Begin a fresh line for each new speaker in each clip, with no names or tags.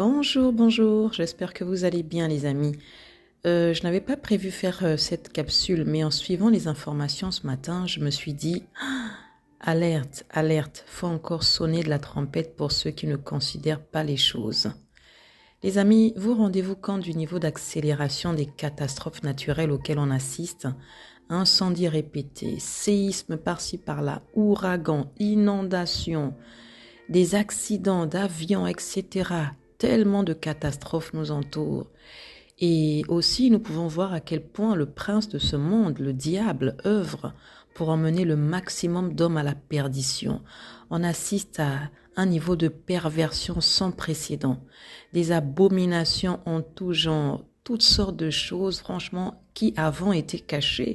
Bonjour, bonjour, j'espère que vous allez bien les amis. Je n'avais pas prévu faire cette capsule, mais en suivant les informations ce matin, je me suis dit, alerte, alerte, faut encore sonner de la trompette pour ceux qui ne considèrent pas les choses. Les amis, vous rendez-vous compte du niveau d'accélération des catastrophes naturelles auxquelles on assiste? Incendies répétés, séismes par-ci par-là, ouragans, inondations, des accidents d'avions, etc. Tellement de catastrophes nous entourent. Et aussi, nous pouvons voir à quel point le prince de ce monde, le diable, œuvre pour emmener le maximum d'hommes à la perdition. On assiste à un niveau de perversion sans précédent, des abominations en tout genre, toutes sortes de choses, franchement, qui avant étaient cachées,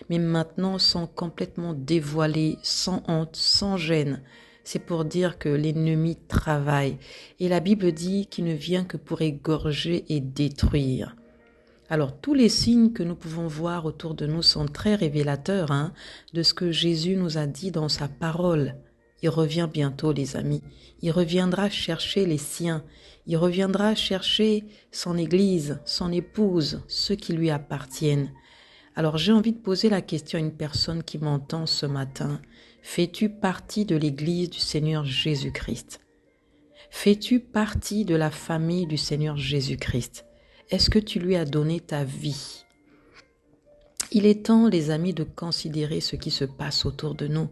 mais maintenant sont complètement dévoilées, sans honte, sans gêne. C'est pour dire que l'ennemi travaille. Et la Bible dit qu'il ne vient que pour égorger et détruire. Alors, tous les signes que nous pouvons voir autour de nous sont très révélateurs de ce que Jésus nous a dit dans sa parole. Il revient bientôt, les amis. Il reviendra chercher les siens. Il reviendra chercher son Église, son épouse, ceux qui lui appartiennent. Alors, j'ai envie de poser la question à une personne qui m'entend ce matin. Fais-tu partie de l'Église du Seigneur Jésus-Christ? Fais-tu partie de la famille du Seigneur Jésus-Christ? Est-ce que tu lui as donné ta vie? Il est temps, les amis, de considérer ce qui se passe autour de nous.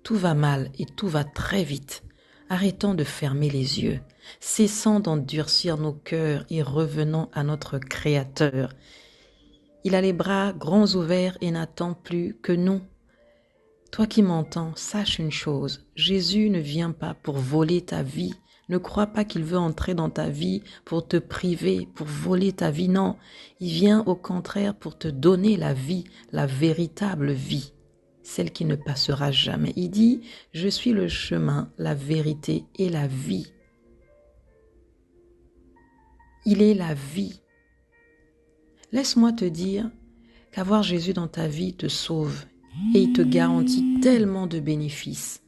Tout va mal et tout va très vite. Arrêtons de fermer les yeux. Cessons d'endurcir nos cœurs et revenons à notre Créateur. Il a les bras grands ouverts et n'attend plus que nous. Toi qui m'entends, sache une chose, Jésus ne vient pas pour voler ta vie. Ne crois pas qu'il veut entrer dans ta vie pour te priver, pour voler ta vie. Non, il vient au contraire pour te donner la vie, la véritable vie, celle qui ne passera jamais. Il dit, je suis le chemin, la vérité et la vie. Il est la vie. Laisse-moi te dire qu'avoir Jésus dans ta vie te sauve et il te garantit tellement de bénéfices.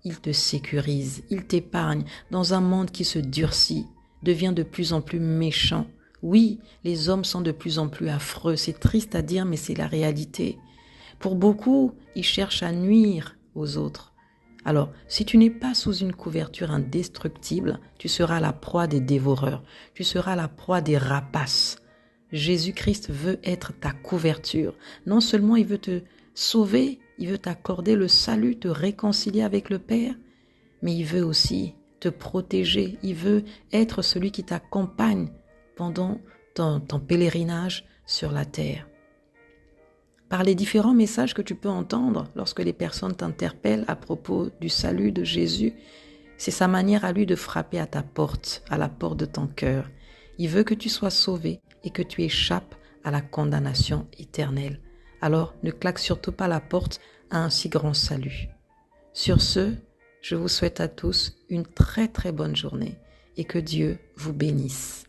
Il te sécurise, il t'épargne dans un monde qui se durcit, devient de plus en plus méchant. Oui, les hommes sont de plus en plus affreux, c'est triste à dire mais c'est la réalité. Pour beaucoup, ils cherchent à nuire aux autres. Alors, si tu n'es pas sous une couverture indestructible, tu seras la proie des dévoreurs, tu seras la proie des rapaces. Jésus-Christ veut être ta couverture. Non seulement il veut te sauver, il veut t'accorder le salut, te réconcilier avec le Père, mais il veut aussi te protéger. Il veut être celui qui t'accompagne pendant ton pèlerinage sur la terre. Par les différents messages que tu peux entendre lorsque les personnes t'interpellent à propos du salut de Jésus, c'est sa manière à lui de frapper à ta porte, à la porte de ton cœur. Il veut que tu sois sauvé et que tu échappes à la condamnation éternelle. Alors, ne claque surtout pas la porte à un si grand salut. Sur ce, je vous souhaite à tous une très très bonne journée et que Dieu vous bénisse.